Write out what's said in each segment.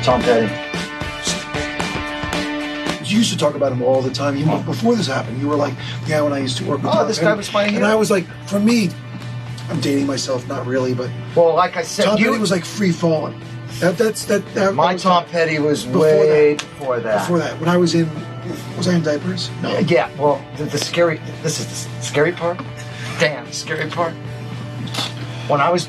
Tom Petty. You used to talk about him all the time. Even before this happened, you were like, yeah, when I used to work with Tom this Petty. guy was my hero. And I was like, for me, I'm dating myself, not really, but well, like I said, Tom Petty was like free falling. My Tom Petty was way before that. Before that, when I was in diapers? No. Yeah. Well, the scary. This is the scary part. Damn, scary part. When I was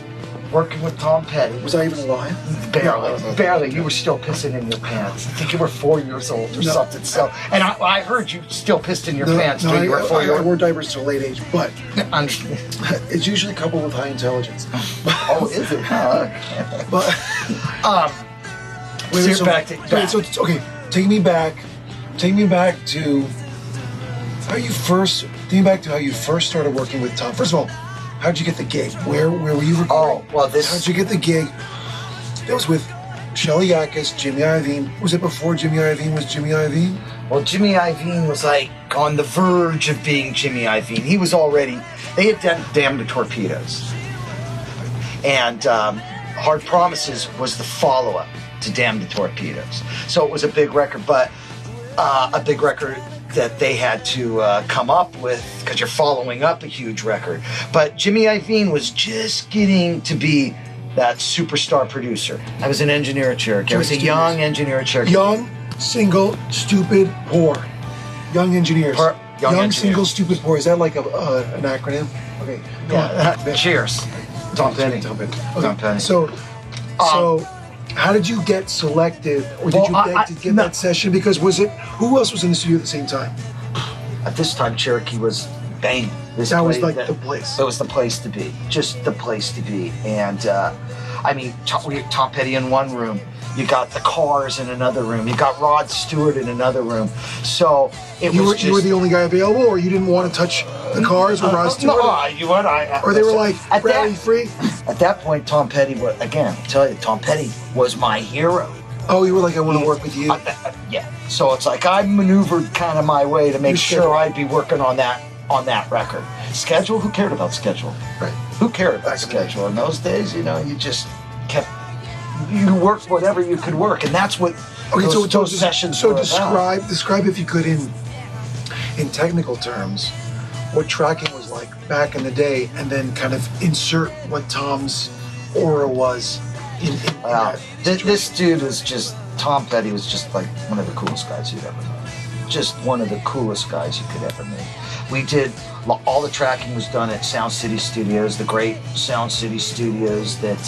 working with Tom Petty, was I even alive? Barely. You were still pissing in your pants. I think you were 4 years old or something. So, and I heard you still pissed in your pants. No, you were 4 years I old. wore diapers till late age, but it's usually coupled with high intelligence. Oh, is it? Oh, okay. But so back to okay. Take me back to how you first. Think back to how you first started working with Tom. First of all, how'd you get the gig? Where were you recording? Oh, well, how'd you get the gig? That was with Shelly Yakus, Jimmy Iovine. Was it before Jimmy Iovine was Jimmy Iovine? Well, Jimmy Iovine was like on the verge of being Jimmy Iovine. He was already. They had done Damn the Torpedoes, and Hard Promises was the follow-up to Damn the Torpedoes. So it was a big record, but a big record that they had to come up with because you're following up a huge record. But Jimmy Iovine was just getting to be that superstar producer. I was an engineer at Cherokee. I was a young engineer at Cherokee. Young, single, stupid, poor. Young engineers. Young, single, stupid, poor. Is that like an acronym? Okay. Yeah. Cheers. Tom Petty. Okay. Tom Petty. So how did you get selected, or did you beg to get that session? Because who else was in the studio at the same time? At this time, Cherokee was bang. That was like the place. It was the place to be. Just the place to be. And I mean, we had Tom Petty in one room. You got the Cars in another room. You got Rod Stewart in another room. So you were the only guy available, or you didn't want to touch the Cars or Rod Stewart? Or they were like, Bradley free? At that point, Tom Petty was, again, I tell you, Tom Petty was my hero. Oh, you were like, I want to work with you? Yeah. So it's like I maneuvered kind of my way to make sure I'd be working on that record. Schedule? Who cared about schedule? Right. Who cared about schedule? In those days, you just kept, you worked whatever you could work, and that's what those sessions were about. Describe if you could in technical terms what tracking was like back in the day, and then kind of insert what Tom's aura was in that situation. This dude was just, Tom Petty was just like one of the coolest guys you'd ever met. Just one of the coolest guys you could ever meet. We did, all the tracking was done at Sound City Studios, the great Sound City Studios that,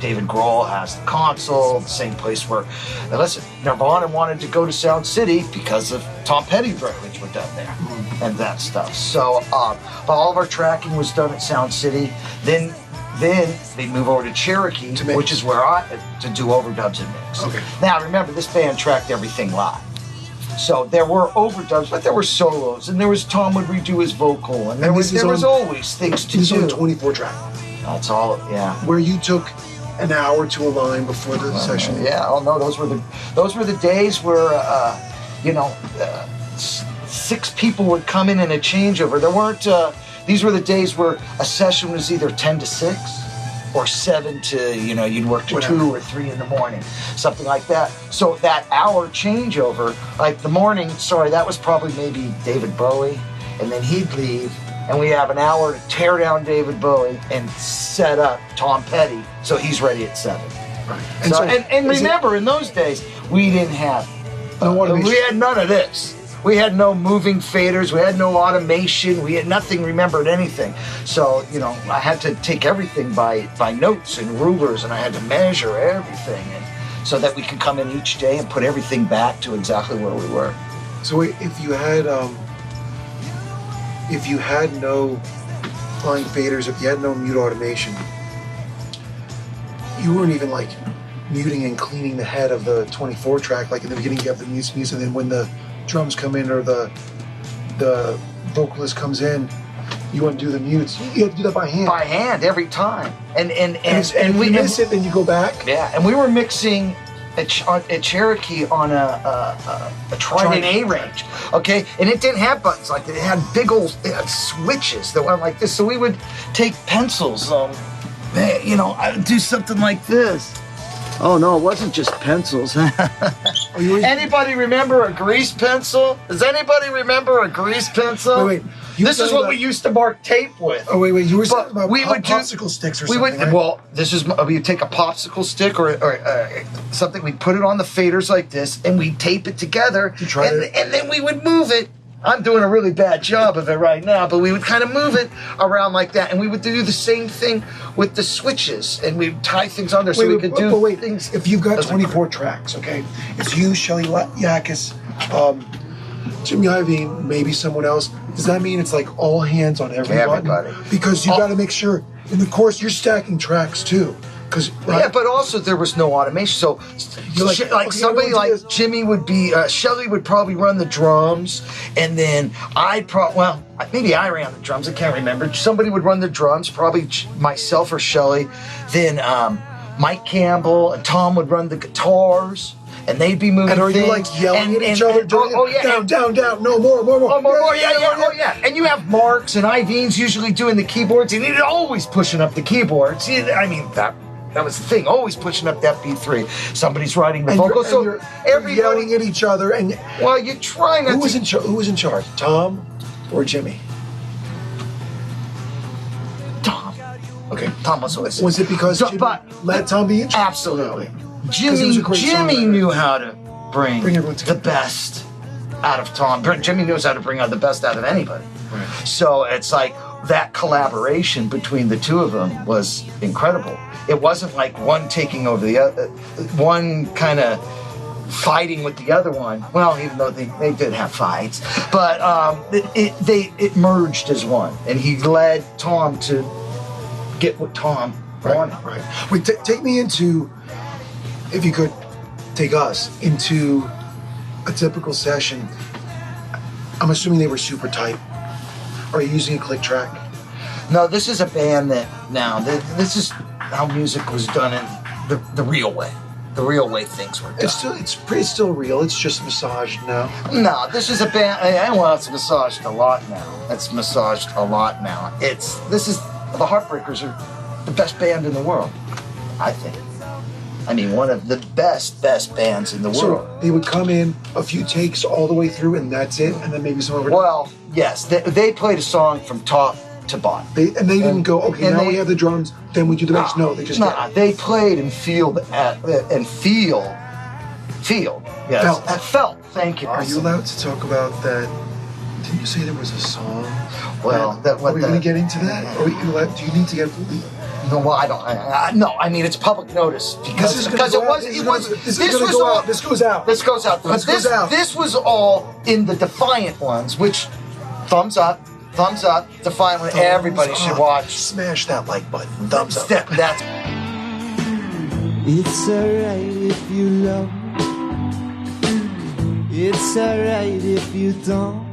David Grohl has the console, the same place where, listen, Nirvana wanted to go to Sound City because of Tom Petty records were done there and that stuff. So, but all of our tracking was done at Sound City. Then they move over to Cherokee, which is where to do overdubs and mix. Okay. Now, remember, this band tracked everything live. So there were overdubs, but there were solos, and there was Tom would redo his vocal, and there was always things to do. This is on a 24 track. That's all, yeah. Where you took an hour to align before the session. Yeah, oh no, those were the days where 6 people would come in a changeover. There weren't. These were the days where a session was either 10 to 6. Or 7 to, you'd work to 2 or 3 in the morning, something like that. So that hour changeover, like the morning, that was probably maybe David Bowie, and then he'd leave, and we have an hour to tear down David Bowie and set up Tom Petty, so he's ready at 7. Right. And remember, in those days, we didn't have, we had none of this. We had no moving faders. We had no automation. We had nothing remembered anything. So, I had to take everything by notes and rulers, and I had to measure everything, and so that we could come in each day and put everything back to exactly where we were. So if you had no flying faders, if you had no mute automation, you weren't even like muting and cleaning the head of the 24 track. Like in the beginning, you have the mute, and then when the drums come in or the vocalist comes in, you want to do the mutes. You have to do that by hand. By hand every time. And we miss it, then you go back. Yeah, and we were mixing at Cherokee on a Trident A range, okay? And it didn't have buttons like that. It had it had switches that went like this. So we would take pencils, you know, I would do something like this. Oh no, it wasn't just pencils. Anybody remember a grease pencil? Does anybody remember a grease pencil? Wait. This is what we used to mark tape with. Oh wait, you were talking about popsicle sticks or something, right? Well, this is, we would take a popsicle stick or something, we'd put it on the faders like this, and we'd tape it together, and then we would move it. I'm doing a really bad job of it right now, but we would kind of move it around like that, and we would do the same thing with the switches, and we'd tie things on there so we could do things. If you've got 24 tracks, okay, it's you, Shelly Yakus, Jimmy Iovine, maybe someone else. Does that mean it's like all hands on everybody? Because you got to make sure, and of course you're stacking tracks too. Yeah, but also there was no automation. So, somebody like Jimmy would be, Shelly would probably run the drums, and then maybe I ran the drums. I can't remember. Somebody would run the drums, probably myself or Shelly. Then Mike Campbell and Tom would run the guitars. And they'd be moving. And are you like yelling at each other? Down, no more. Oh, more, yeah. And you have Marks and Ivine's usually doing the keyboards, and he's always pushing up the keyboards. I mean, that was the thing, always pushing up that B3. Somebody's writing the vocals, so everybody yelling at each other. And well, you try not. Who was in charge? Tom or Jimmy? Tom. Okay. Tom was always. Was it because Jimmy let Tom be in charge? Absolutely. Jimmy knew how to bring the best out of Tom. Jimmy knows how to bring out the best out of anybody. Right. So it's like that collaboration between the two of them was incredible. It wasn't like one taking over the other, one kind of fighting with the other one. Well, even though they did have fights, but it merged as one, and he led Tom to get what Tom wanted. Right. Wait, take me into. If you could take us into a typical session, I'm assuming they were super tight. Are you using a click track? No, this is a band that this is how music was done in the real way. The real way things were done. It's still real. It's just massaged now. No, this is a band. It's massaged a lot now. It's massaged a lot now. The Heartbreakers are the best band in the world, I think. I mean, one of the best bands in the world. So they would come in a few takes all the way through, and that's it, and then maybe some overdub? Well, yes. They played a song from top to bottom. They didn't go, okay, now we have the drums, then we do the bass. No, they just they played and felt. Yes. Felt. Thank you. Are you allowed to talk about that? Didn't you say there was a song? Well, are we going to get into that? Do you need to get... No, well, I don't. No, I mean, it's public notice because this goes out. But this was all in the Defiant ones, which thumbs up, Defiant one. Everybody should watch. Smash that like button. Thumbs up. That's. It's alright if you love. It's alright if you don't.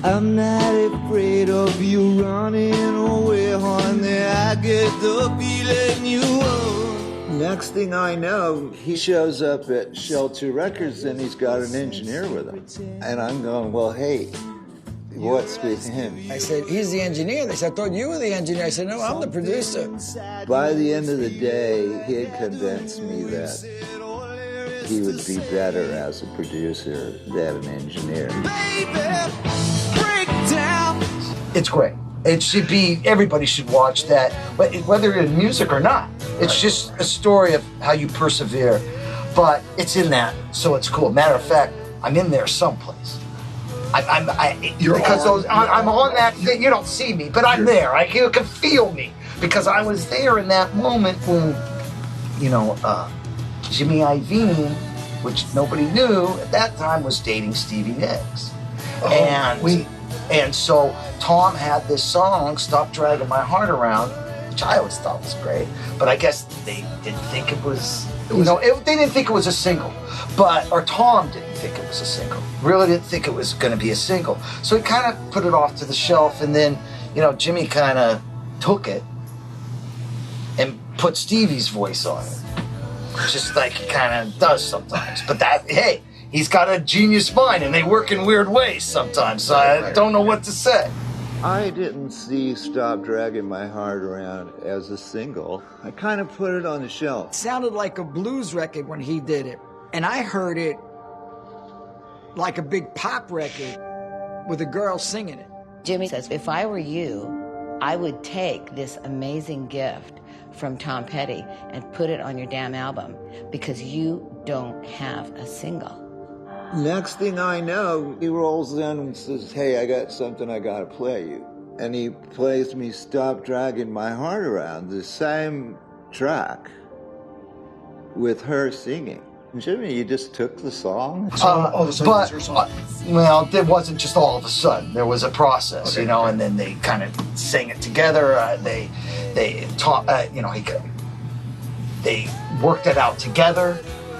I'm not afraid of you running away, honey. I get the feeling you own. Next thing I know, he shows up at Shell 2 Records and he's got an engineer with him. And I'm going, well, hey, what's with him? I said, he's the engineer. They said, I thought you were the engineer. I said, no, I'm the producer. By the end of the day, he had convinced me that he would be better as a producer than an engineer. It's great. It should be, everybody should watch that, whether in music or not. It's just a story of how you persevere, but it's in that, so it's cool. Matter of fact, I'm in there someplace. I'm on that thing. You don't see me, but I'm there. You can feel me because I was there in that moment when, Jimmy Iovine, which nobody knew at that time, was dating Stevie Nicks. And so Tom had this song, Stop Dragging My Heart Around, which I always thought was great. But I guess they didn't think it was, they didn't think it was a single. Or Tom didn't think it was a single. Really didn't think it was going to be a single. So he kind of put it off to the shelf, and then, Jimmy kind of took it and put Stevie's voice on it. just like he kind of does sometimes. But that, hey, he's got a genius mind, and they work in weird ways sometimes. So I don't know what to say. I didn't see Stop Dragging My Heart Around as a single. I kind of put it on the shelf. It sounded like a blues record when he did it. And I heard it like a big pop record with a girl singing it. Jimmy says, if I were you, I would take this amazing gift from Tom Petty and put it on your damn album because you don't have a single. Next thing I know, he rolls in and says, hey, I got something I gotta play you. And he plays me Stop Dragging My Heart Around, the same track with her singing. Jimmy, you just took the song? All of a sudden, it's her song. Well, it wasn't just all of a sudden. There was a process, you know, and then they kind of sang it together. They taught, you know, they worked it out together,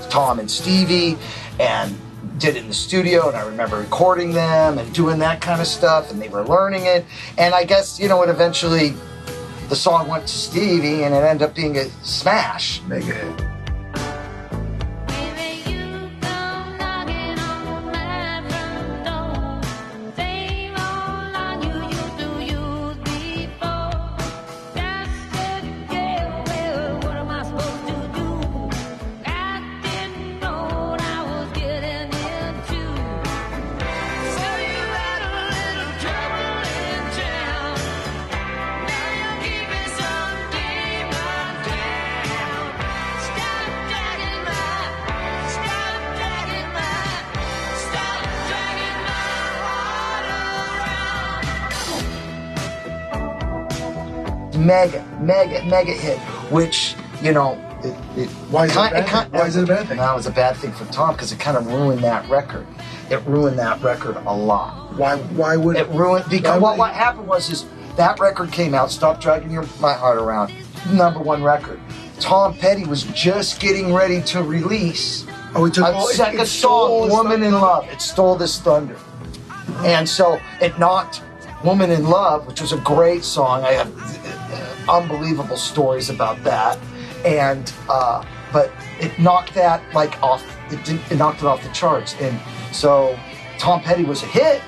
Tom and Stevie, and did it in the studio. And I remember recording them and doing that kind of stuff, and they were learning it. And I guess, you know, it eventually, the song went to Stevie, and it ended up being a smash. Mega hit. Mega hit, which, you know, Why is it a bad thing? No, it was a bad thing for Tom because it kind of ruined that record. It ruined that record a lot. Why would it ruin? Because what happened was that record came out, Stop Dragging My Heart Around, #1 record. Tom Petty was just getting ready to release a second song, Woman in Love. It stole this thunder. And so it knocked Woman in Love, which was a great song. I have unbelievable stories about that. And but it knocked that like off. It knocked it off the charts. And so Tom Petty was a hit,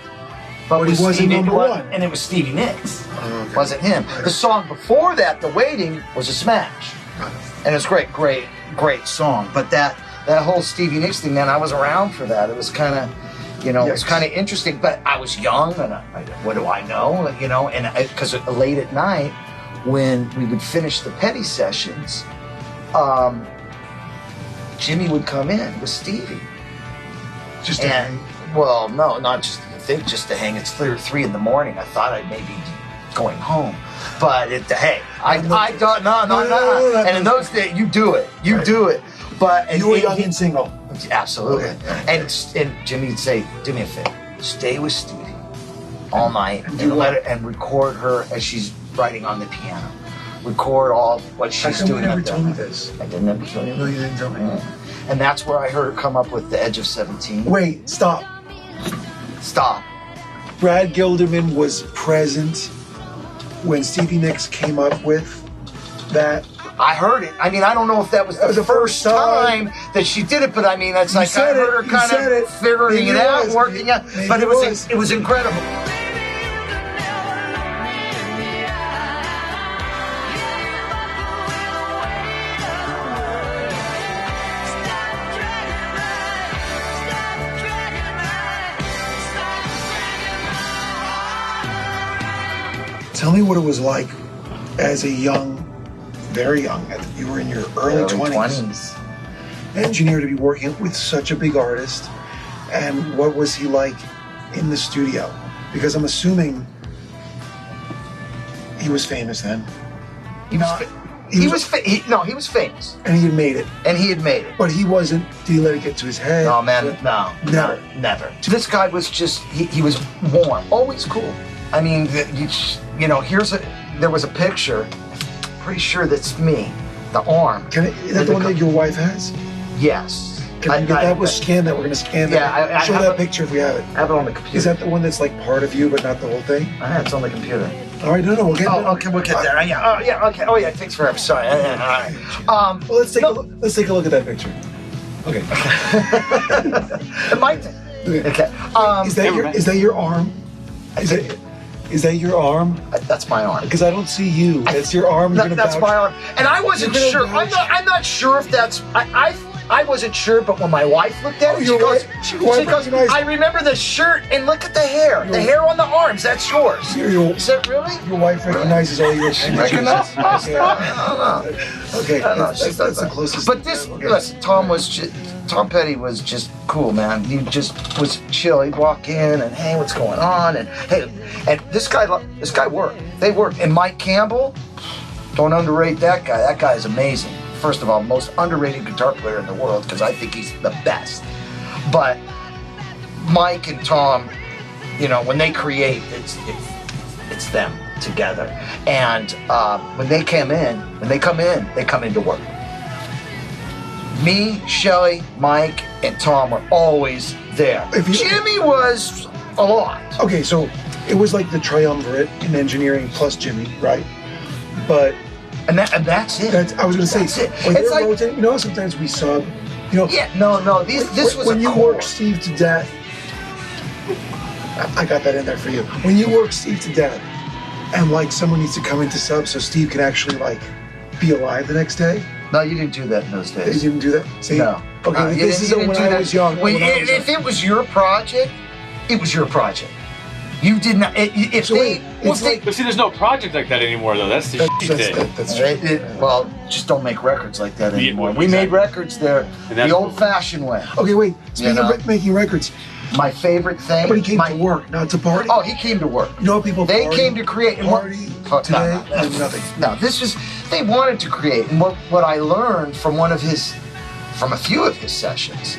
but he wasn't #1. And it was Stevie Nicks. Okay. Wasn't him. The song before that, The Waiting, was a smash. And it's great song. But that whole Stevie Nicks thing, man, I was around for that. It was kind of, you know, it was kind of interesting. But I was young, and what do I know? You know, and because late at night, when we would finish the Petty sessions, Jimmy would come in with Stevie. Just to hang? Well, no, not just to think, just to hang. It's 3 in the morning. I thought I'd maybe going home, but I don't. No. And in those days, you do it. You do it. But you were young and single. Absolutely. Okay. And Jimmy would say, "Do me a favor, stay with Stevie all night and record her as she's writing on the piano. Record all what she's doing." You never told me this. I didn't ever tell you. No, you didn't tell me. Yeah. And that's where I heard her come up with The Edge of 17. Wait, stop. Brad Gilderman was present when Stevie Nicks came up with that. I heard it. I mean, I don't know if that was the first time that she did it, but I mean, that's like I heard her kind of figuring it out, working out. But it was incredible. Tell me what it was like as a young, very young, you were in your early 20s, engineer, to be working with such a big artist, and what was he like in the studio? Because I'm assuming he was famous then. He was famous. And he had made it. But he wasn't, did he let it get to his head? No, man, no. Never. This guy was just, he was warm, always cool. I mean, you know, there was a picture, pretty sure that's me, the arm. Is that the one that your wife has? Yes. Can we get that? We'll scan that. We're going to scan that. Yeah, Show that picture if we have it. I have it on the computer. Is that the one that's like part of you but not the whole thing? It's on the computer. All right, no, we'll get there. Okay, we'll get there. Yeah. Oh, yeah. Okay. Oh, yeah. Thanks forever. Sorry. All right. Well, let's take a look at that picture. Okay. It might. Okay. Is that your arm? Is that your arm? That's my arm. Because I don't see you. That's your arm. That's my arm. And I wasn't sure. I'm not sure if that's. I wasn't sure, but when my wife looked at it, she goes, I remember the shirt and look at the hair. The hair on the arms, that's yours. Is it really? Your wife recognizes all your appendages. Okay, that's the closest. But listen, Tom Petty was just cool, man. He just was chill. He'd walk in and, hey, what's going on? And hey, and this guy worked. They worked. And Mike Campbell, don't underrate that guy. That guy is amazing. First of all, most underrated guitar player in the world because I think he's the best. But Mike and Tom, when they create, it's them together. And when they come in, they come into work. Me, Shelly, Mike, and Tom were always there. Jimmy was a lot. Okay, so it was like the triumvirate in engineering plus Jimmy, right? But and that's it. I was going to say, that's it. It's like sometimes we sub. Yeah, no. This was when you work Steve to death. I got that in there for you. When you work Steve to death, and like someone needs to come in to sub so Steve can actually like be alive the next day. No, you didn't do that in those days. You didn't do that? See? No. Okay, this is when I was young. If it was your project, it was your project. You did not. But see, there's no project like that anymore, though. That's the shit thing. That's true. Well, just don't make records like that anymore. We made records there the old-fashioned way. Okay, wait. Speaking of making records, my favorite thing. But he came to work, not to party. Oh, he came to work. You know, people. They came to create. Party today. Nothing. No, they wanted to create, and what I learned from a few of his sessions,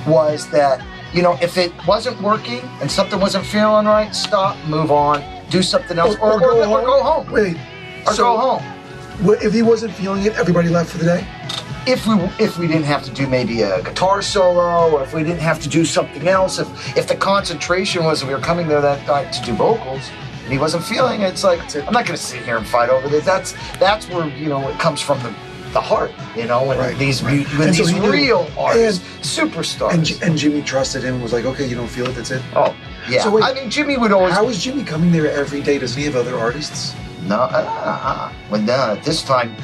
was that. If it wasn't working and something wasn't feeling right, stop, move on, do something else, or go home. Wait, go home. If he wasn't feeling it, everybody left for the day? If we didn't have to do maybe a guitar solo, or if we didn't have to do something else, if the concentration was we were coming there that night to do vocals, and he wasn't feeling it, it's like, I'm not going to sit here and fight over this. That's where, it comes from the heart, when these real artists, superstars. And Jimmy trusted him and was like, okay, you don't feel it, that's it? Oh, yeah. So wait, I mean, Jimmy would always... How is Jimmy coming there every day? Does he have other artists? No, at this time,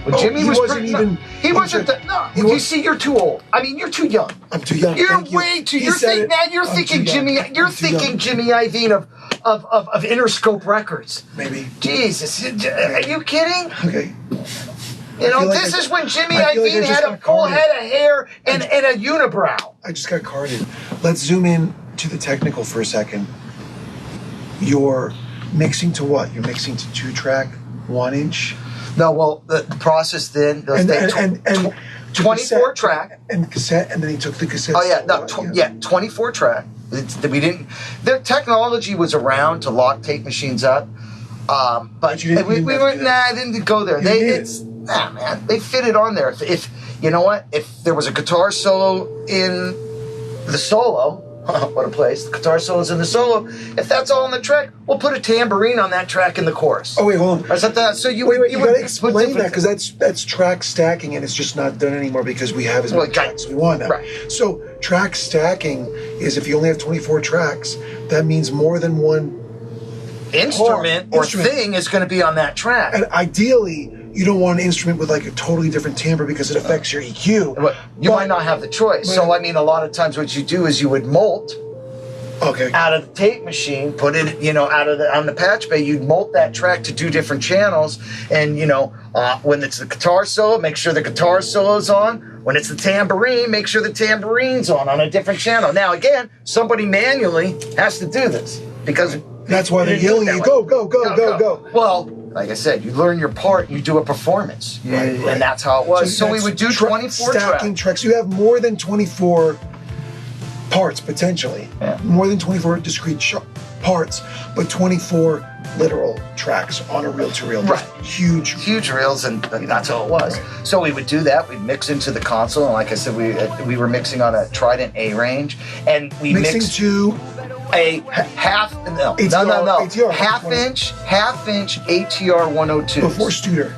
when Jimmy was... He wasn't... You see, you're too old. I mean, you're too young. I'm too young. You're way too... You're thinking Jimmy Iovine of Interscope Records. Maybe. Jesus, are you kidding? Okay. This is when Jimmy Iovine had a full head of hair and a unibrow. I just got carded. Let's zoom in to the technical for a second. You're mixing to what? You're mixing to 2-track, 1-inch? No, well, the process then... And 24 track. And cassette, and then he took the cassette. Oh, yeah, 24 track. The technology was around to lock tape machines up, but we weren't. I didn't go there. Man, they fit it on there. If you know what, if there was a guitar solo in the solo, what a place! The guitar solo's in the solo. If that's all on the track, we'll put a tambourine on that track in the chorus. Oh wait, hold on. Or something. So you gotta explain that because that's track stacking and it's just not done anymore because we have as many tracks as we want now. Right. So track stacking is if you only have 24 tracks, that means more than one instrument thing is going to be on that track. And ideally, you don't want an instrument with like a totally different timbre because it affects your EQ. You might not have the choice. So I mean, a lot of times what you do is you would molt. Okay. Out of the tape machine, put it, on the patch bay, you'd molt that track to 2 different channels. And, when it's the guitar solo, make sure the guitar solo's on. When it's the tambourine, make sure the tambourine's on a different channel. Now, again, somebody manually has to do this because... That's why they're yelling at you, go. Well, like I said, you learn your part, you do a performance. Right. And that's how it was. So we would do 24 stacking tracks. You have more than 24 parts potentially. Yeah. More than 24 discrete parts, but 24 literal tracks on a reel-to-reel. Right. Huge reels, and that's all it was. Right. So we would do that. We'd mix into the console, and like I said, we were mixing on a Trident A range, and we mixing mixed to a half ATR, half inch ATR 102 before Studer.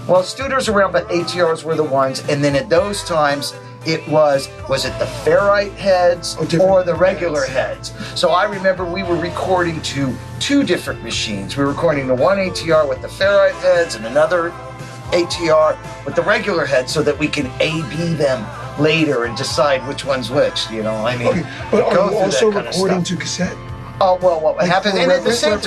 Well, Studer's around, but ATRs were the ones, and then at those times it was it the ferrite heads or the regular heads? So I remember we were recording to two different machines. We were recording the one ATR with the ferrite heads and another ATR with the regular heads, so that we can A/B them later and decide which one's which. You know, I mean, okay, but are you also recording to cassette? Oh well, what like happened? And at the same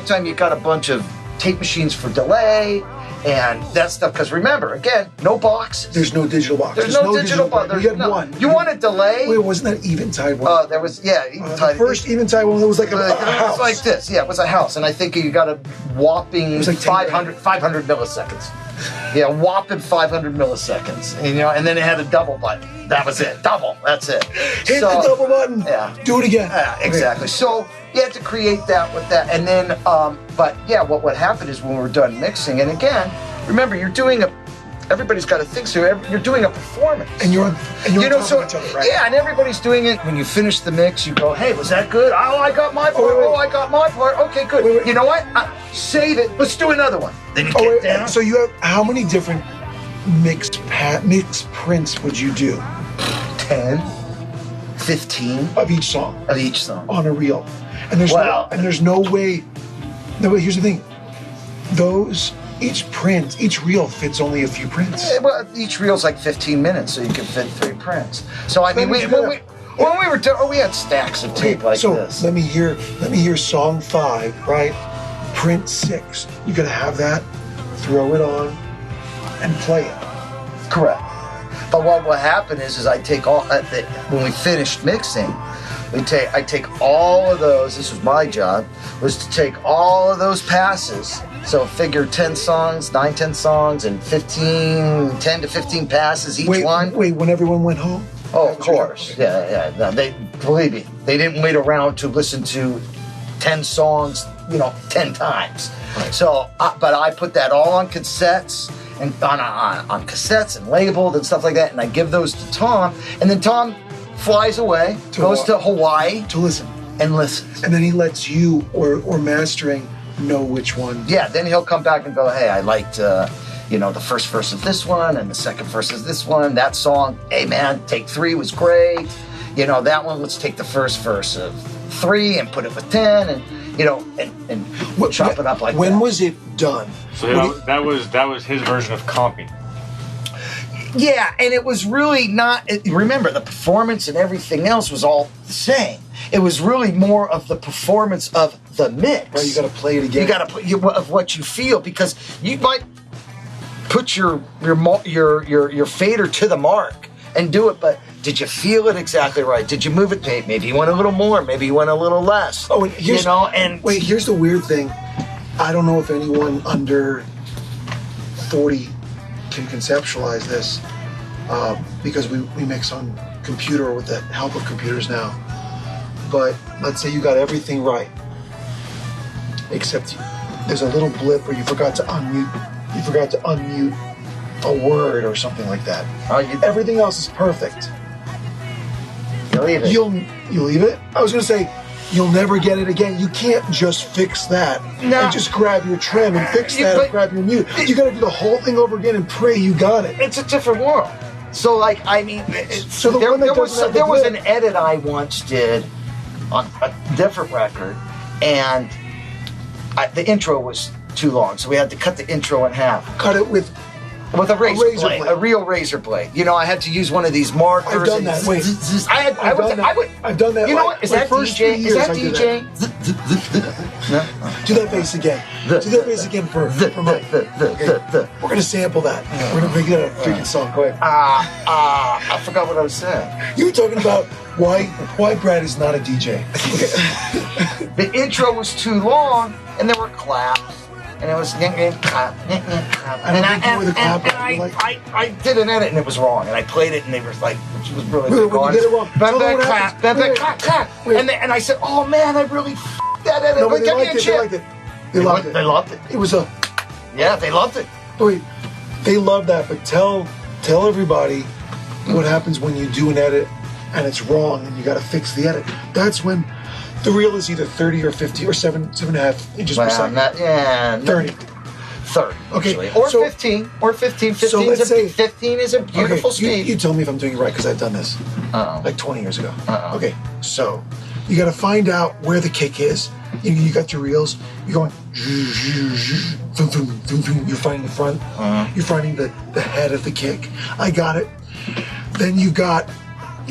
time, you got a bunch of tape machines for delay and that stuff. Because remember, again, no boxes. There's no digital box. There's no digital box. You had one. You want a delay? Wait, wasn't that Eventide one? Oh, there was, yeah, Eventide. The first Eventide one that was like a house. It was like this. Yeah, it was a house, and I think you got a whopping like 500 milliseconds. Yeah, whopping 500 milliseconds. And, you know, and then it had a double button. That was it. Double. That's it. Hit the double button. Yeah. Do it again. Yeah, exactly. Okay. So you had to create that with that, and then, but yeah, what would happen is when we're done mixing, and again, remember, you're doing everybody's got to think, so you're doing a performance. And you're on top of each other, right? Yeah, and everybody's doing it. When you finish the mix, you go, hey, was that good? Oh, I got my part. Oh, I got my part. Okay, good. Wait. You know what? Save it. Let's do another one. Then you get down. So you have, how many different mix prints would you do? 10, 15. Of each song? Of each song. On a reel. And there's no way, here's the thing. Each reel fits only a few prints. Yeah, well, each reel's like 15 minutes, so you can fit 3 prints. So I mean, when we were doing, we had stacks of tape like this. So let me hear song 5, right? Print 6. You gotta have that, throw it on, and play it. Correct. But what happened is I take all when we finished mixing, I take all of those. This was my job, was to take all of those passes. So figure 10 songs, 10 songs, and 10 to 15 passes each one. Wait, when everyone went home? Oh, of course. Yeah. No, believe me, they didn't wait around to listen to 10 songs, 10 times. Right. So, but I put that all on cassettes and on cassettes and labeled and stuff like that, and I give those to Tom, and then Tom flies away, goes to Hawaii to listen, and listens, and then he lets you or mastering know which one. Yeah, then he'll come back and go, hey, I liked the first verse of this one and the second verse of this one. That song, hey man, take 3 was great. That one, let's take the first verse of 3 and put it with 10, and and chop it up like that. When was it done? So that was his version of comping. Yeah, and it was really not. Remember, the performance and everything else was all the same. It was really more of the performance of the mix. Right, you got to play it again. You got to put of what you feel, because you might put your fader to the mark and do it, but did you feel it exactly right? Did you move it? Maybe you went a little more. Maybe you went a little less. Oh, and here's the weird thing. I don't know if anyone under 40 can conceptualize this, because we mix on computer with the help of computers now. But let's say you got everything right, except there's a little blip where you forgot to unmute. You forgot to unmute a word or something like that. Everything else is perfect. You leave it. You leave it? I was gonna say, you'll never get it again. You can't just fix that and just grab your trim and fix that and grab your mute. You gotta do the whole thing over again and pray you got it. It's a different world. So there was an edit I once did on a different record, and the intro was too long, so we had to cut the intro in half. Cut it with a razor blade, a real razor blade. I had to use one of these markers. I've done that. Wait, I've done that. You know what? Is that DJ? Is that DJ? No? Do that bass again. Do that bass again for Mike. Okay. We're gonna sample that. We're gonna make it a freaking song. Go ahead. I forgot what I was saying. You were talking about why Brad is not a DJ. The intro was too long, and there were claps and it was clap. And I did an edit and it was wrong, and I played it and they were like, which was really Wait, when you get it wrong, tell them what happens. Clap. And I said, oh man, I really f***ed that edit. No, but Give me a chip. They loved it. They loved it. It was a... Yeah, they loved it. Wait, they love that, but tell everybody what happens when you do an edit and it's wrong and you got to fix the edit. That's when the reel is either 30 or 50 or 7.5 inches per second. 30. 30. Okay. Usually. Or so, 15. Or 15. 15, so let's say, 15 is a beautiful speed. You tell me if I'm doing it right because I've done this like 20 years ago. Okay, so you got to find out where the kick is. You got your reels. You're going. You're finding the front. You're finding the head of the kick. I got it. Then you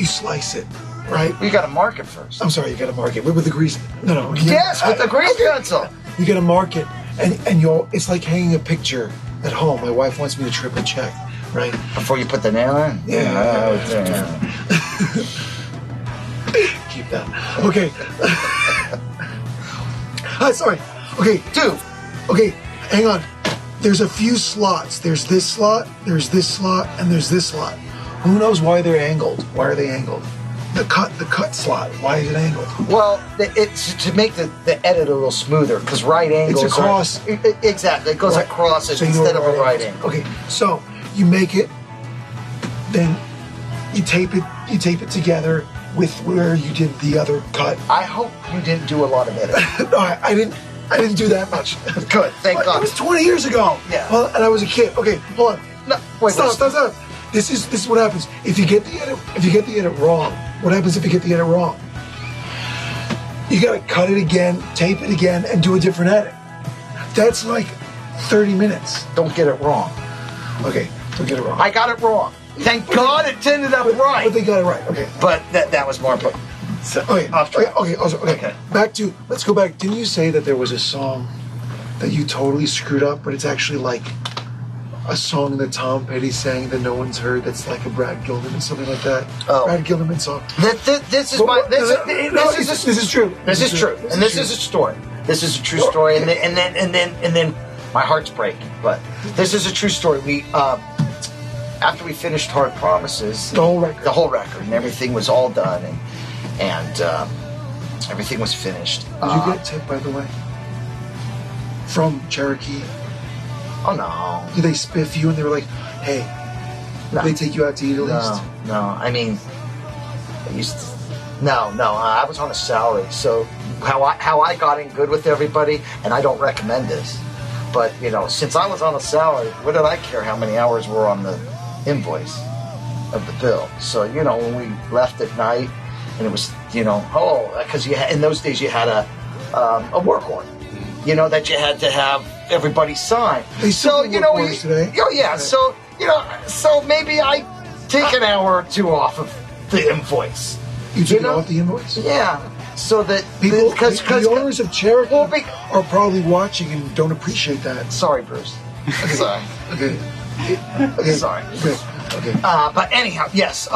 slice it, right? You got to mark it first. I'm sorry, you got to mark it with the grease. No. Yes, with the grease pencil. You got to mark it, and it's like hanging a picture at home. My wife wants me to triple check, right? Before you put the nail in. Yeah. Keep that. Okay. Sorry. Okay, dude. Okay, hang on. There's a few slots. There's this slot, there's this slot, and there's this slot. Who knows why they're angled? Why are they angled? The cut slot. Why is it angled? Well, it's to make the edit a little smoother because right angles. It's across. Exactly. It goes across it instead of a right angle. Okay, so you make it, then you tape it together with where you did the other cut. I hope you didn't do a lot of editing. No, I didn't do that much. Good, thank God. It was 20 years ago. Yeah. Well, and I was a kid. Okay, hold on. No, wait, stop. This is what happens if you get the edit wrong. What happens if you get the edit wrong? You gotta cut it again, tape it again, and do a different edit. That's like 30 minutes. Don't get it wrong. Okay, don't get it wrong. I got it wrong. Thank God it ended up right. But they got it right. Okay. But that was more important. So, okay. Let's go back. Didn't you say that there was a song that you totally screwed up, but it's actually like a song that Tom Petty sang that no one's heard that's like a Brad Gilderman, something like that? Oh. Brad Gilderman song. This is true. This is true. And this is a story. This is a true story. And then my heart's breaking. But this is a true story. We after we finished Hard Promises, the whole record, and everything was all done, and everything was finished. Did you get tipped, by the way, from Cherokee? Oh no! Did they spiff you and they were like, "Hey, no. Did they take you out to eat at least?" No. I mean, I used to. No. I was on a salary, so how I got in good with everybody, and I don't recommend this, but since I was on a salary, what did I care how many hours were on the invoice of the bill? So when we left at night, and it was because in those days you had a work order, that you had to have everybody sign. So today. Oh yeah. So so maybe I take an hour or two off of the invoice. You took it off the invoice? Yeah. So that people, because the owners of Cherokee are probably watching and don't appreciate that. Sorry, Bruce. Sorry. Okay. Sorry. Okay. But anyhow, yes.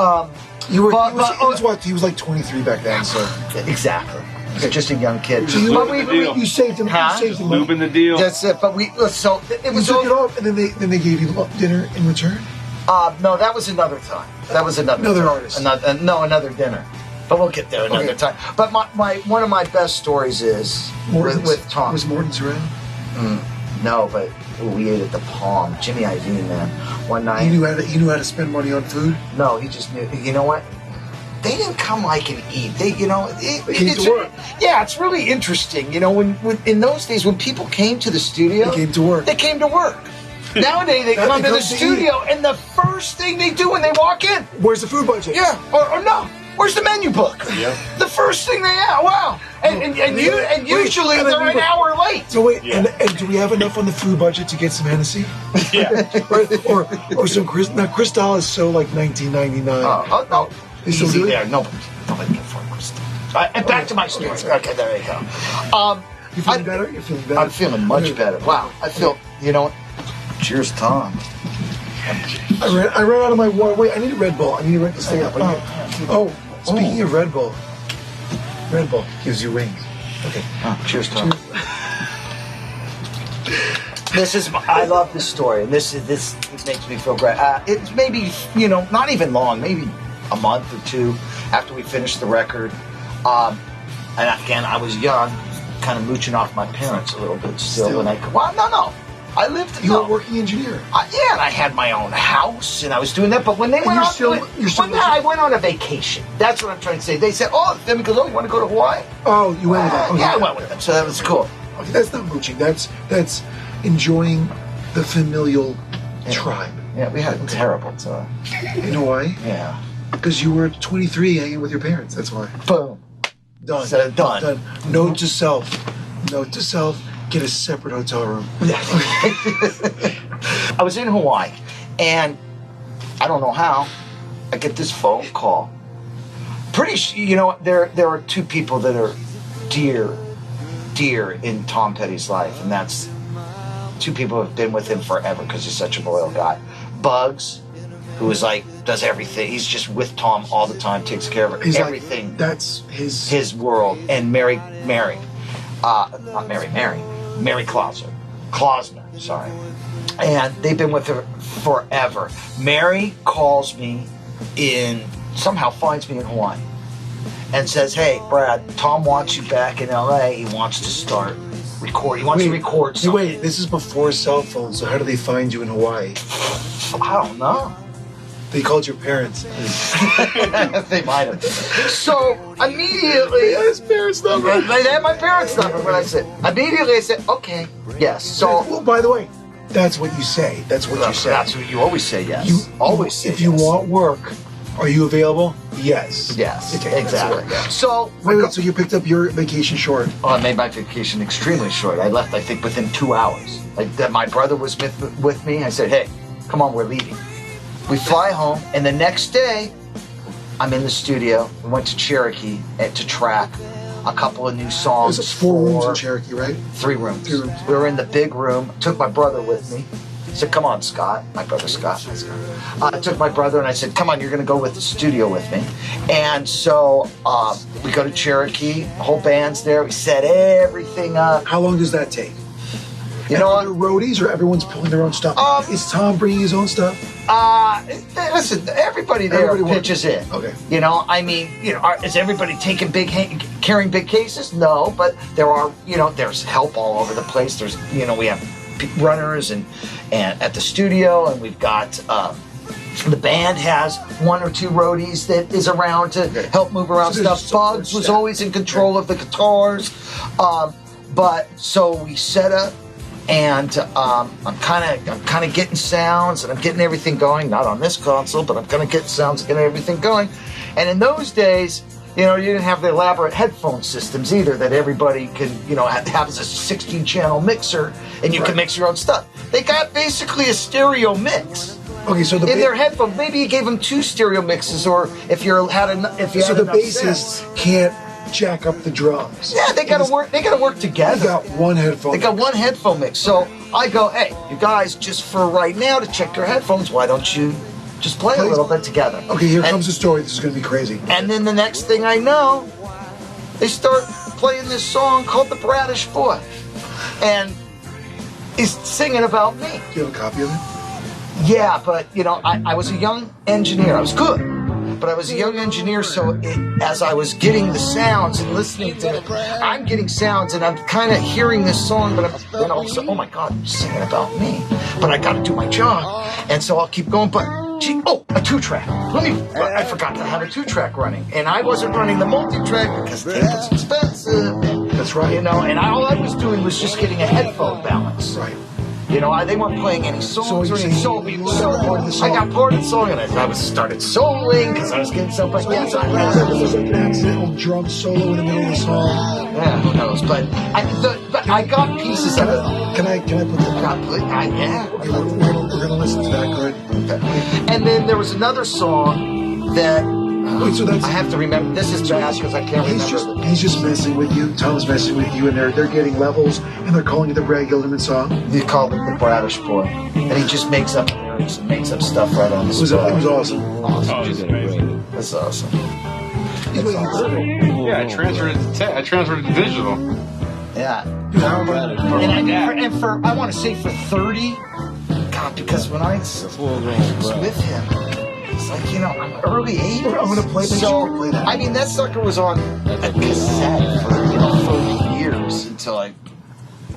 He was like 23 back then, so exactly. He's just a young kid. So you saved him. You saved him. Lubing the deal. That's it. But it was. You took it off, and then they gave you dinner in return. No, that was another time. That was another artist. Another dinner. But we'll get there another time. But one of my best stories is with Tom. Was Morton's around? No, but we ate at the Palm. Jimmy Iovine, man. One night. He knew how to spend money on food? No, he just knew. You know what? They didn't come like and eat. They came to work. Yeah, it's really interesting. When in those days when people came to the studio, they came to work. They came to work. Nowadays they come to the studio and the first thing they do when they walk in, where's the food budget? Yeah, or no. Where's the menu book? Yeah. The first thing they have. Wow. And usually they're an hour late. So wait, and do we have enough on the food budget to get some Hennessy? Yeah. or some Cristal is so like $19.99. Oh no. Easy there. Nobody can afford Cristal. And back to my story. Okay, there you go. You feeling better? You're feeling better? I'm feeling much better. Wow. I feel. Cheers, Tom. I ran out of my water. Wait, I need a Red Bull. I need a Red Bull to stay up. Speaking of Red Bull gives you wings. Okay. Cheers, Tom. I love this story, and this makes me feel great. It's maybe, not even long, maybe a month or two after we finished the record. And again, I was young, kind of mooching off my parents a little bit still. No. I lived. You were a working engineer. Yeah, and I had my own house, and I was doing that. But when they went on, I went on a vacation. That's what I'm trying to say. They said, "Oh," then because you want to go to Hawaii?" Oh, you went with them. Okay. Yeah, I went with them, so that was cool. Okay, that's not mooching. That's enjoying the familial tribe. Yeah, we had a terrible time. In Hawaii? Yeah. Because you were 23 hanging with your parents. That's why. Boom. Done. So done. Note to self. Get a separate hotel room. I was in Hawaii, and I don't know how, I get this phone call. There are two people that are dear in Tom Petty's life, and that's two people who have been with him forever because he's such a loyal guy. Bugs, who is does everything. He's just with Tom all the time, takes care of everything. That's his world. And Mary Klausner, sorry. And they've been with her forever. Mary calls me somehow finds me in Hawaii and says, "Hey, Brad, Tom wants you back in LA. He wants to start recording. He wants to record something." Wait, this is before cell phones, so how do they find you in Hawaii? I don't know. They called your parents. They might have. So immediately, they had his parents' number. They had my parents' number. When I said, okay, yes. So, well, by the way, that's what you say. That's what you say. That's what you always say. Yes. You always say. If you want work, are you available? Yes. Yes. Okay, exactly. So, so you picked up your vacation short. Oh, I made my vacation extremely short. I left, I think, within 2 hours. My brother was with me. I said, "Hey, come on, we're leaving." We fly home, and the next day, I'm in the studio. We went to Cherokee to track a couple of new songs. There's 4 rooms in Cherokee, right? 3 rooms. 3 rooms. We were in the big room. Took my brother with me. I said, "Come on, Scott." My brother Scott. I took my brother, and I said, "Come on, you're going to go with the studio with me." And so we go to Cherokee. The whole band's there. We set everything up. How long does that take? You know what? Roadies, or everyone's pulling their own stuff? Is Tom bringing his own stuff? Listen, everybody there pitches in. Okay. Is everybody carrying big cases? No, but there are, there's help all over the place. There's, we have runners and at the studio, and we've got, the band has 1 or 2 roadies that is around to help move around stuff. Bugs was always in control of the guitars. So we set up. And I'm kind of getting sounds, and I'm getting everything going. Not on this console, but I'm kind of getting sounds, getting everything going. And in those days, you didn't have the elaborate headphone systems either that everybody can, have as a 16-channel mixer, and you can mix your own stuff. They got basically a stereo mix. Okay, so in their headphones, maybe you gave them 2 stereo mixes, or if you had enough. So the bassists can't jack up the drums. Yeah, they gotta work together. They got one headphone. They got one headphone mix. So I go, "Hey, you guys, just for right now to check your headphones, why don't you just play a little bit together?" Okay, here comes the story. This is gonna be crazy. And then the next thing I know, they start playing this song called "The Braddish Boy," and he's singing about me. Do you have a copy of it? Yeah, but I was a young engineer. I was good. But I was a young engineer, so as I was getting the sounds and listening to it, I'm getting sounds and I'm kind of hearing this song, but then also, oh my God, you're singing about me. But I got to do my job, and so I'll keep going. But a 2-track. I forgot to have a 2-track running, and I wasn't running the multi-track because tape was expensive. That's right. And all I was doing was just getting a headphone balance. Right. They weren't playing any songs or anything. So I got part of the song, and I started soloing because I was getting so much. There's like an accidental drum solo in the middle of the song. Yeah, who knows? But I got pieces of it. Can I put that? Yeah. We're gonna listen to that, good. Okay. And then there was another song that. Wait, so that's, I have to remember. This is bad because I can't remember. He's just messing with you. Tom's messing with you, and they're getting levels, and they're calling it the Brad Gilderman song. They call it the Bradish Boy, and he just makes up lyrics and makes up stuff right on the spot. It was awesome. Oh, it was amazing. That's awesome. Yeah, I transferred it to digital. Yeah. And I want to say for 30, God, because when I was with him, it's like, I'm early 80s. I'm going to play that. I mean, that sucker was on a cassette for years until I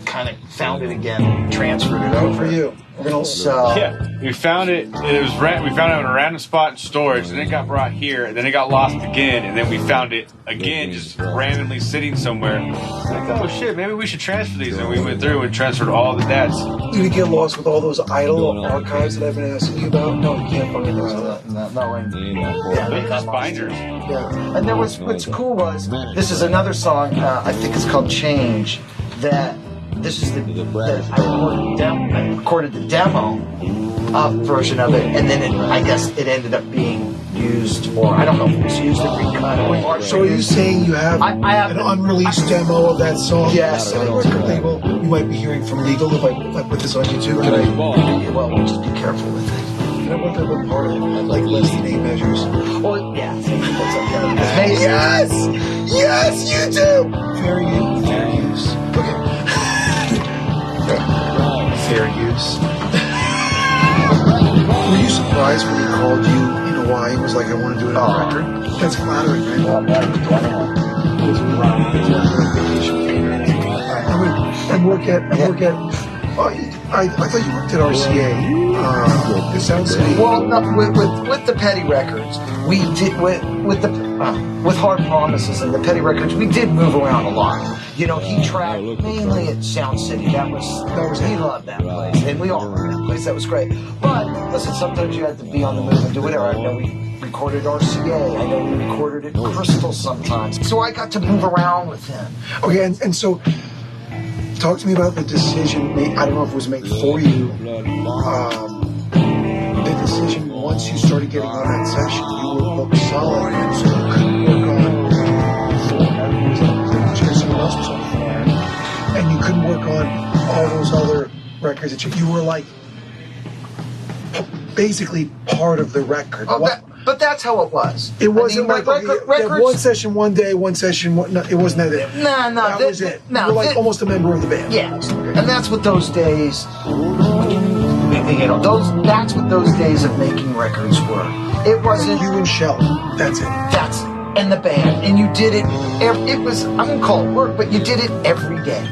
kind of found it again, transferred it over. For you. We found it. We found it on a random spot in storage, and then it got brought here, and then it got lost again, and then we found it again, just randomly sitting somewhere. Like, oh shit, maybe we should transfer these. And we went through and transferred all the dads. Did you get lost with all those Idol archives that I've been asking you about? No, you can't find those. Those binders. Yeah. And there was what's cool was this is another song. I think it's called Change. This is that I recorded the demo version of it, and then I guess it ended up being used, or I don't know if it was used and recut. So are you saying you have an unreleased demo of that song? Yes. At a record label you might be hearing from legal if I put this on YouTube? Well, we'll just be careful with it. Can I put that one part of it? Like less than 8 measures. Well, yeah. Yes, you do! Fair use. Okay. Fair use. Were you surprised when he called you in Hawaii and was like, I want to do it on a record? That's flattering, right? I thought you worked at RCA. It sounds to me. Well, no, with the Petty Records, we did with Hard Promises and the Petty Records, we did move around a lot. He tracked mainly at Sound City. He loved that place, and we all loved that place. That was great. But listen, sometimes you had to be on the move and do whatever. I know we recorded RCA. I know we recorded at Crystal sometimes. So I got to move around with him. Okay, and so talk to me about the decision made. I don't know if it was made for you. The decision once you started getting on that session, you were booked solid, and so you couldn't work on someone else was on the floor, and you couldn't work on all those other records that you were like basically part of the record. But that's how it was. It wasn't records. One session one day, one session. No, it wasn't that. No, that was it. You were like almost a member of the band. Yeah, and that's what those days. That's what those days of making records were. It wasn't you and Shelly. That's it. And the band, and you did it. It was, I wouldn't call it work, but you did it every day.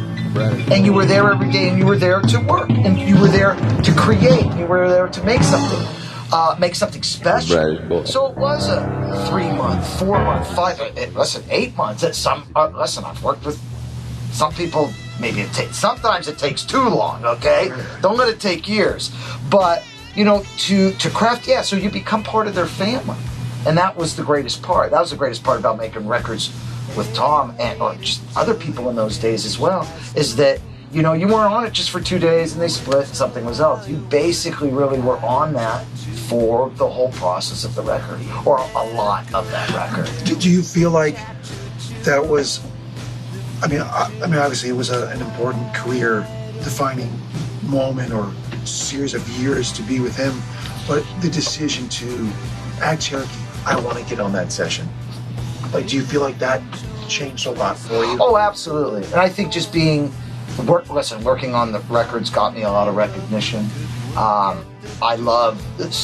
And you were there every day, and you were there to work, and you were there to create. You were there to make something special. So it was a 3-month, 4-month, 8 months. I've worked with some people. Maybe sometimes it takes too long. Okay, don't let it take years. But to craft, so you become part of their family. And that was the greatest part. That was the greatest part about making records with Tom or just other people in those days as well, is that, you weren't on it just for 2 days and they split and something was out. You basically really were on that for the whole process of the record, or a lot of that record. Do you feel like that was, I mean, obviously it was an important career-defining moment or series of years to be with him, but the decision to at Cherokee, I want to get on that session. Like, do you feel like that changed a lot for you? Oh, absolutely. And I think just working on the records got me a lot of recognition.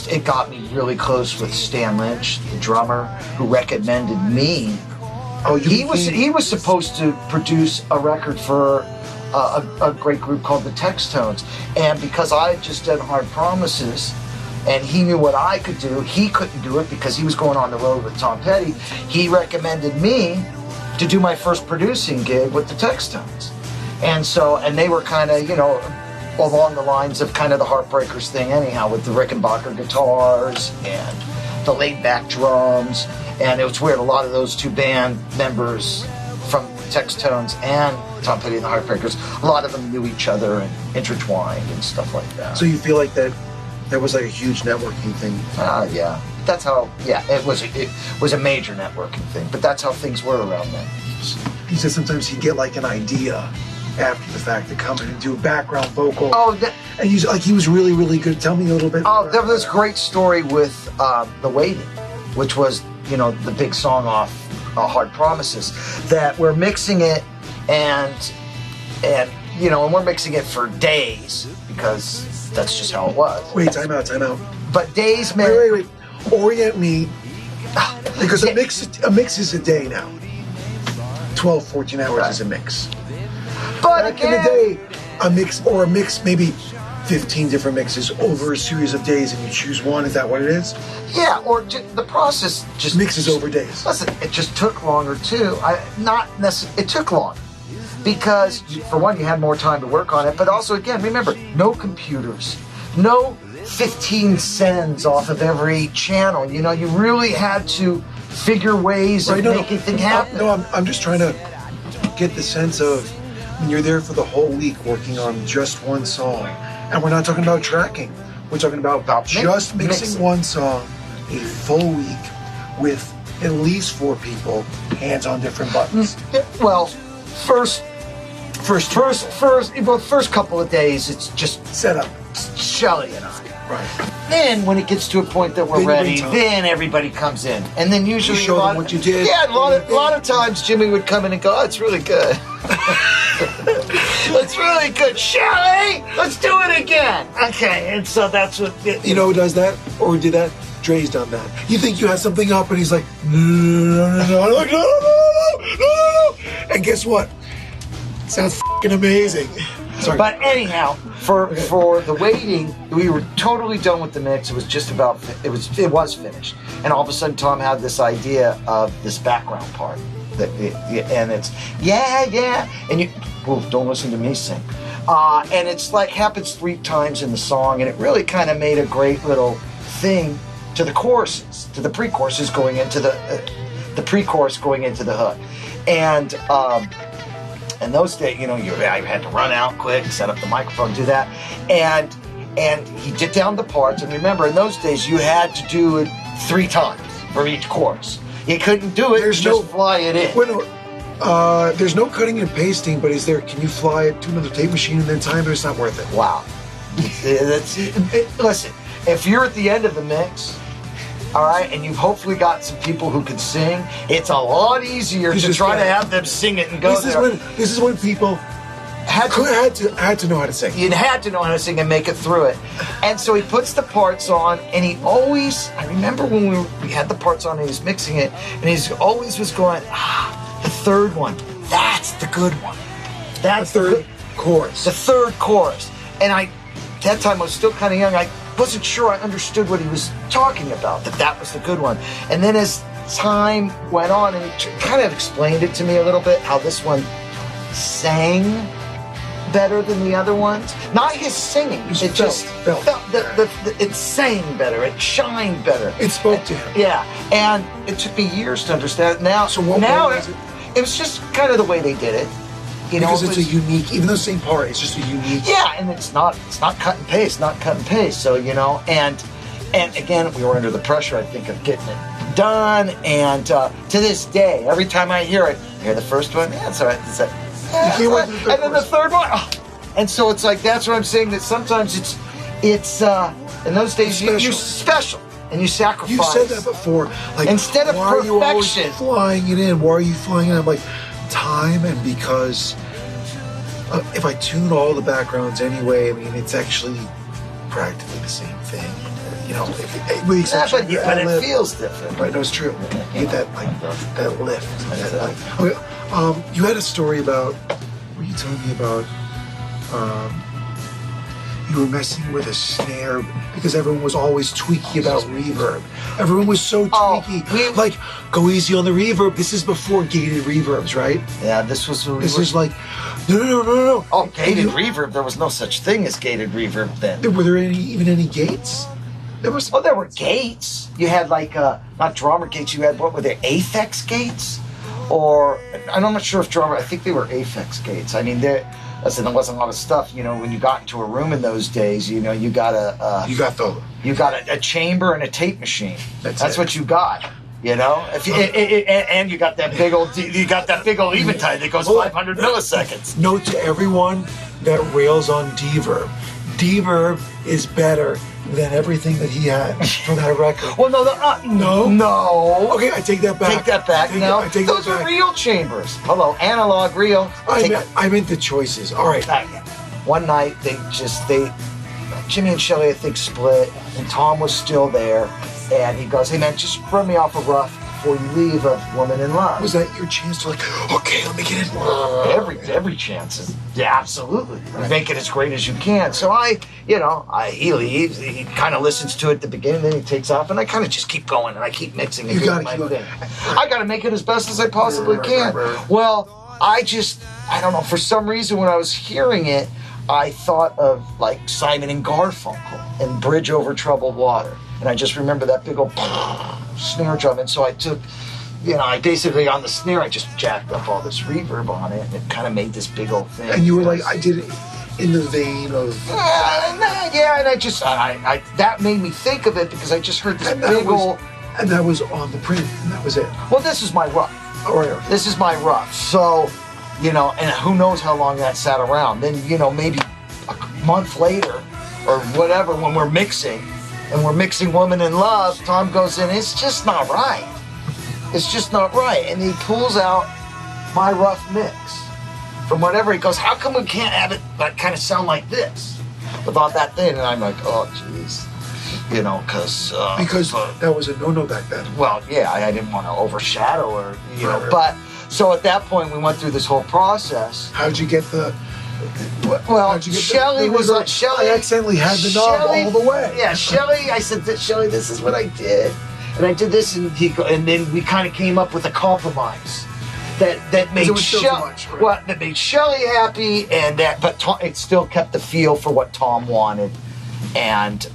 It got me really close with Stan Lynch, the drummer, who recommended me. He was supposed to produce a record for a great group called the Textones, and because I had just done Hard Promises, and he knew what I could do, he couldn't do it because he was going on the road with Tom Petty. He recommended me to do my first producing gig with the Textones. And they were kind of, along the lines of kind of the Heartbreakers thing anyhow, with the Rickenbacker guitars and the laid-back drums. And it was weird, a lot of those two band members from Textones and Tom Petty and the Heartbreakers, a lot of them knew each other and intertwined and stuff like that. So you feel like that was like a huge networking thing? Yeah. That's how, it was a major networking thing, but that's how things were around then. He said sometimes he'd get like an idea after the fact to come in and do a background vocal. And he was really, really good. Tell me a little bit. There was this great story with The Waiting, which was, the big song off Hard Promises, that we're mixing it, and and and we're mixing it for days because that's just how it was. Wait, time out. But days, man. Wait. Orient me, because a mix is a day now. 12, 14 hours is a mix. But back again, in the day, a mix, maybe 15 different mixes over a series of days, and you choose one. Is that what it is? Yeah, or the process just mixes over days. Listen, it just took longer too. It took longer because, for one, you had more time to work on it, but also, again, remember, no computers, no 15 sends off of every channel. You really had to figure ways of making things happen. I'm just trying to get the sense of when you're there for the whole week working on just one song, and we're not talking about tracking. We're talking about just mixing one song a full week with at least 4 people, hands on different buttons. Well, first couple of days, it's just set up. Shelly and I. Right. Then when it gets to a point that we're ready, then everybody comes in, and then usually you show them what you did. Yeah, a lot of times Jimmy would come in and go, "Oh, it's really good. It's really good, Shelly. Let's do it again." Okay, and so that's what who does that or did that? Dre's done that. You think you have something up, and he's like, no. I'm like, no. And guess what? Sounds fucking amazing. Sorry. But anyhow, for the waiting, we were totally done with the mix. It was just about it was finished, and all of a sudden Tom had this idea of this background part and it's and don't listen to me sing, and it's like happens 3 times in the song, and it really kind of made a great little thing to the choruses, to the pre-choruses going into the pre-chorus going into the hook, and. In those days, you had to run out quick, set up the microphone, do that, and he did down the parts. And remember, in those days, you had to do it 3 times for each chorus. You couldn't do it; fly it in. There's no cutting and pasting, but can you fly it to another tape machine and then time it? It's not worth it. Wow. Listen, if you're at the end of the mix, all right, and you've hopefully got some people who can sing, it's a lot easier to try to have them sing it and go This is when people had to know how to sing. You had to know how to sing and make it through it. And so he puts the parts on, and I remember when we had the parts on and he was mixing it, and he always was going, the third one, that's the good one. That's the third chorus. The third chorus. And that time I was still kind of young. I wasn't sure I understood what he was talking about, that was the good one. And then as time went on, and he kind of explained it to me a little bit, how this one sang better than the other ones. Not his singing. It just felt. It sang better. It shined better. It spoke to him. Yeah. And it took me years to understand it. Now, it was just kind of the way they did it. Because it's a unique, even though same part, it's just a unique. Yeah, and it's not cut and paste, So and again, we were under the pressure, I think, of getting it done. And to this day, every time I hear it, I hear the first one, it's all right. It's like, and then the third one, and so it's like that's what I'm saying. That sometimes it's in those days you're special. And you sacrifice. You said that before. Like, instead of why perfection, are you always flying it in? Why are you flying it in? I'm like, time, and because if I tune all the backgrounds anyway, I mean, it's actually practically the same thing. With the exception but it feels different. Right? No, it's true. You get that lift. You had a story about. What were you telling me about? You were messing with a snare because everyone was always tweaky about reverb. Everyone was so tweaky. Like, go easy on the reverb. This is before gated reverbs, right? Yeah, this was like, no. Oh, gated reverb. There was no such thing as gated reverb then. Were there even any gates? There were gates. You had not drummer gates. You had, what were they, Aphex gates? Or, I'm not sure if drummer, I think they were Aphex gates. I mean, there wasn't a lot of stuff. When you got into a room in those days, you got a chamber and a tape machine. That's what you got. And you got that big old Eventide that goes 500 milliseconds. Note to everyone, that rails on D-Verb. D-Verb is better than everything that he had for that record. Well, no. Okay, I take that back. Take that back. Those that are back. real chambers. Hello, analog reel. I meant the choices. All right. One night Jimmy and Shelly, I think, split, and Tom was still there, and he goes, "Hey man, just run me off a rough before you leave a Woman in Love." Was that your chance to okay, let me get in? Every chance. Yeah, absolutely. Make it as great as you can. So he leaves, he kind of listens to it at the beginning, then he takes off, and I kind of just keep going, and I keep mixing and doing my thing. I got to make it as best as I possibly can. Well, I don't know, for some reason when I was hearing it, I thought of like Simon and Garfunkel and Bridge Over Troubled Water. And I just remember that big old snare drum. And so I took, I basically on the snare, I just jacked up all this reverb on it, and it kind of made this big old thing. And you were like, I did it in the vein of... Yeah, and I that made me think of it because I just heard this big old... And that was on the print, and that was it. Well, this is my rough. This is my rough. So, and who knows how long that sat around. Then, maybe a month later or whatever, when we're mixing, and we're mixing Woman in Love, Tom goes in, it's just not right. It's just not right. And he pulls out my rough mix from whatever. He goes, how come we can't have it like kind of sound like this without that thing? And I'm like, oh, jeez. Because that was a no-no back then. Well, yeah, I didn't want to overshadow her, But so at that point, we went through this whole process. How'd you get the? Well, Shelly was like, Shelly. I accidentally had the knob all the way. Yeah, Shelly. I said, Shelly, this is what I did, and I did this, and then we kind of came up with a compromise that made Shelly that made Shelly happy, but it still kept the feel for what Tom wanted, and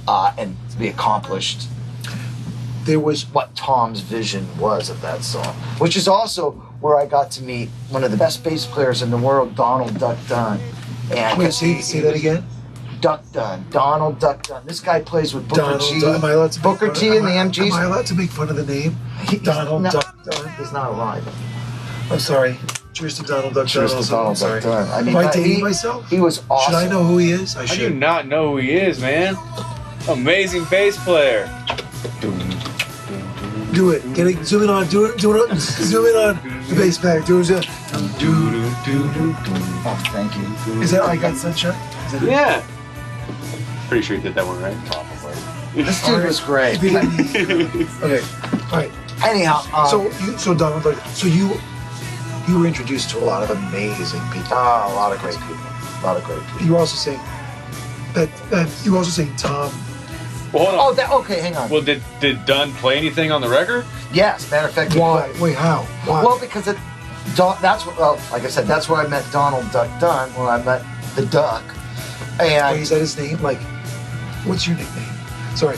we accomplished. There was what Tom's vision was of that song, which is also where I got to meet one of the best bass players in the world, Donald Duck Dunn. And wait, say that again? Duck Dunn, Donald Duck Dunn. This guy plays with Booker T. Am I allowed to Booker T and the MGs? Am I allowed to make fun of the name? Donald Duck Dunn? He's not alive. I'm sorry. Cheers to Donald Duck Dunn. Cheers to Donald Duck Dunn. Am I dating myself? He was awesome. Should I know who he is? I should. I do not know who he is, man. Amazing bass player. Do it. Zoom in on. Do it. Zoom in on the bass player. Do it. Oh, thank you. Is that I Got Sunshine? Yeah. Pretty sure you did that one right. Probably. This dude was great. Okay. All right. Anyhow, so Donald, you were introduced to a lot of amazing people. A lot of great people. You were also saying that you were also saying Tom. Well, hold on. Okay, hang on. Well, did Dunn play anything on the record? Yes, matter of fact. Why? Wait, how? Why? Well, because that's what. Well, like I said, that's where I met Donald Duck Dunn. When I met the Duck, and is that his name? Like, what's your nickname? Sorry,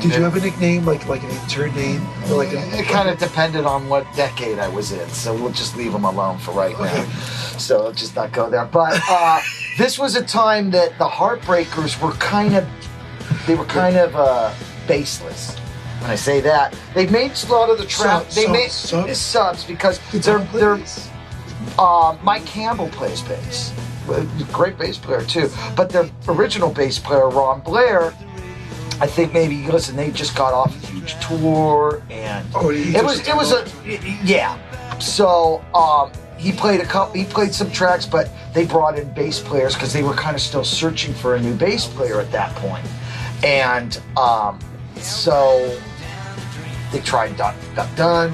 did you have a nickname like an intern name? Or it kind of depended on what decade I was in, so we'll just leave him alone for right now. So I'll just not go there. But this was a time that the Heartbreakers were kind of baseless. When I say that, they made a lot of the trap. They made subs because they're Mike Campbell plays bass, great bass player too. But their original bass player Ron Blair, I think maybe they just got off a huge tour, and it was a. So he played some tracks, but they brought in bass players because they were kind of still searching for a new bass player at that point. And so they tried Duck Dunn,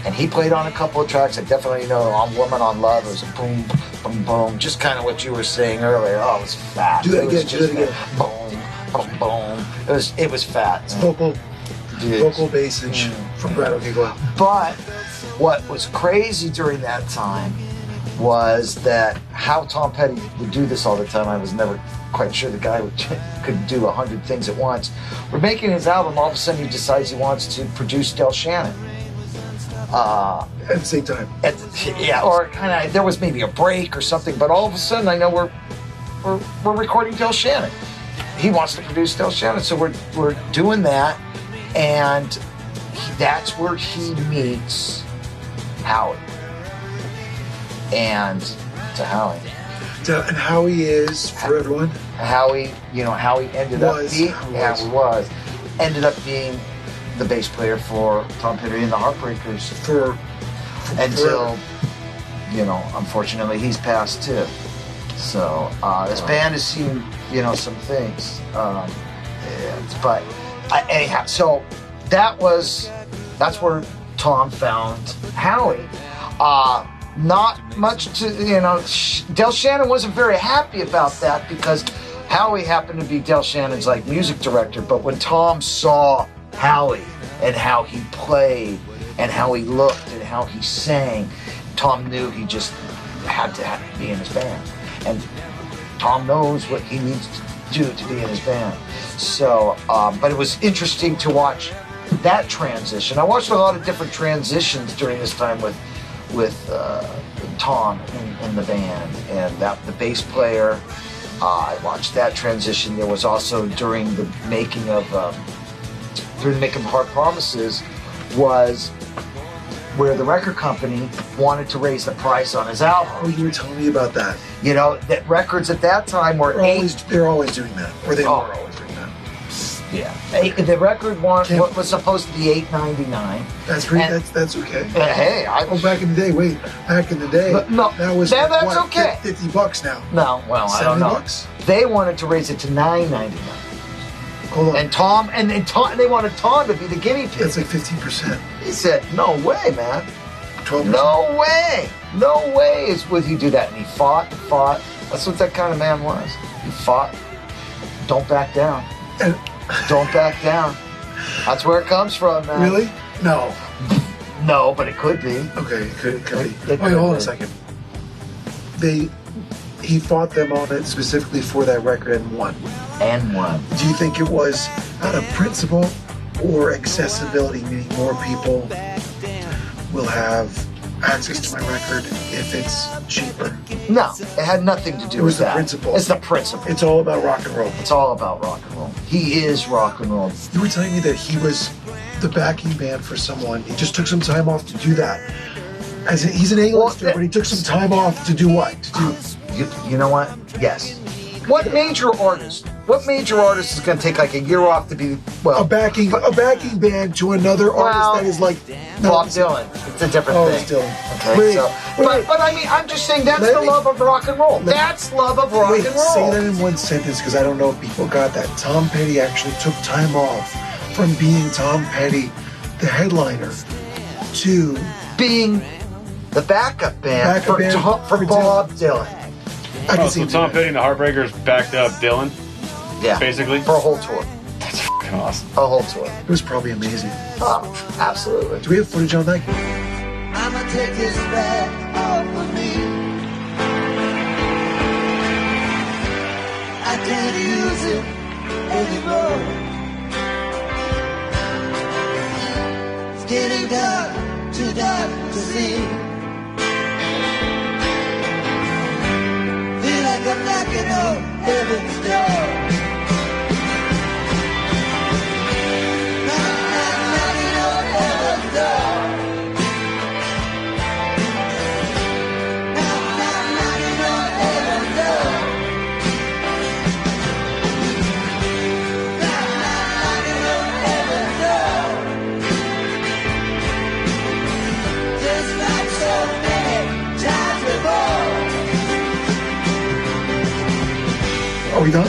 and he played on a couple of tracks. I definitely know on Woman on Love, it was a boom, boom, boom, just kind of what you were saying earlier. Oh, it was fat. Do that again. Boom, boom, boom. It was fat. It's vocal bassage from Brad Gilderman. But what was crazy during that time was that how Tom Petty would do this all the time. I was never quite sure the guy could do 100 things at once. We're making his album, all of a sudden he decides he wants to produce Del Shannon. At the same time. Or kind of, there was maybe a break or something, but all of a sudden I know we're recording Del Shannon. He wants to produce Del Shannon, so we're doing that, and that's where he meets Howie. And to Howie. And how he is for everyone. How he ended up being the bass player for Tom Petty and the Heartbreakers until unfortunately he's passed too. So this band has seen some things, but anyhow, so that's where Tom found Howie. Not much to, Del Shannon wasn't very happy about that because Howie happened to be Del Shannon's music director, but when Tom saw Howie and how he played and how he looked and how he sang, Tom knew he just had to be in his band. And Tom knows what he needs to do to be in his band. So, but it was interesting to watch that transition. I watched a lot of different transitions during this time with Tom in the band, and the bass player. I watched that transition. There was also during the making of Hard Promises was where the record company wanted to raise the price on his album. Oh, you were telling me about that. That records at that time were they're always doing that, or they were always doing that. Yeah, the record what was supposed to be $8.99. That's great. That's okay. Hey, back in the day. Wait, back in the day. No, that's okay. $50 now. No, well, I don't know. $70? They wanted to raise it to $9.99. Hold on. And Tom, they wanted Tom to be the guinea pig. That's like 15%. He said, "No way, man. 12%. No way would he do that." And he fought. That's what that kind of man was. He fought. Don't back down. Don't back down. That's where it comes from, man. Really? No. No, but it could be. Okay, it could be. Wait, hold on a second. He fought them on it specifically for that record and won. Do you think it was out of principle or accessibility, meaning more people will have access to my record if it's cheaper? No, it had nothing to do with that. Principle. It's the principle. It's all about rock and roll. It's all about rock and roll. He is rock and roll. You were telling me that he was the backing band for someone. He just took some time off to do that. He's an A-lister, but he took some time off to do what? You know what? Yes. What major artist is going to take a year off to be a backing band to another artist that is like Bob Dylan? It's a different thing. It's Dylan. Okay, but I mean, I'm just saying that's the love of rock and roll. That's love of rock and roll. Say that in one sentence because I don't know if people got that. Tom Petty actually took time off from being Tom Petty, the headliner, to being the backup band for Bob Dylan. So Tom Petty and the Heartbreakers backed up Dylan? Yeah. Basically? For a whole tour. That's fucking awesome. A whole tour. It was probably amazing. Oh, absolutely. Do we have footage on that? I'ma take this back off of me. I can't use it anymore. It's getting dark, too dark to see. I'm knocking on heaven's door. Knocking on heaven's door. Knocking on heaven's door. Knocking on heaven's door. Just like so many times before. Are we done?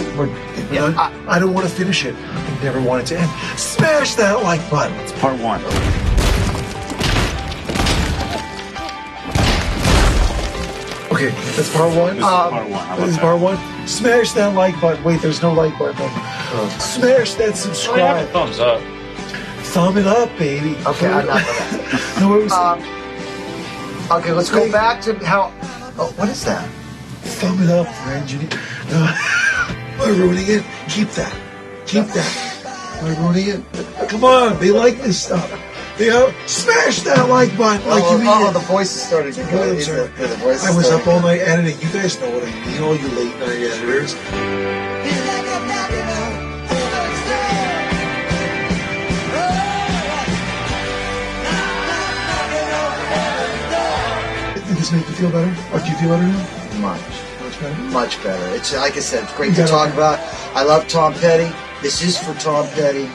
I don't want to finish it. I never want it to end. Smash that like button. It's part one. Okay, that's part one. This is part one. This is part one. Smash that like button. Wait, there's no like button. Smash that subscribe. Thumbs up. Thumb it up, baby. Okay, I'm not going to. No, it was. Okay, let's go back to how. Oh, what is that? Thumb it up, friend. Am I ruining it? Keep that. Am I ruining it? Come on, they like this stuff. Smash that like button like you mean it. The voices started to go. I'm sorry. I was up all night editing. You guys know what I mean, all you late night editors. Did this make you feel better? Or do you feel better now? Much. much better. Much better. It's like I said, it's great to talk about. I love Tom Petty. This is for Tom Petty.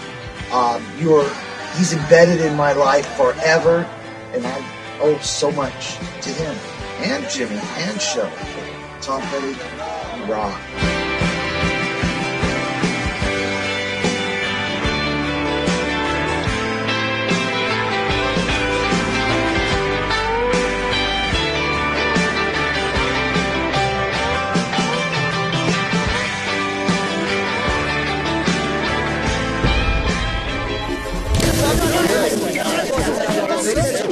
He's embedded in my life forever, and I owe so much to him and Jimmy and Shelly. Tom Petty, you rock.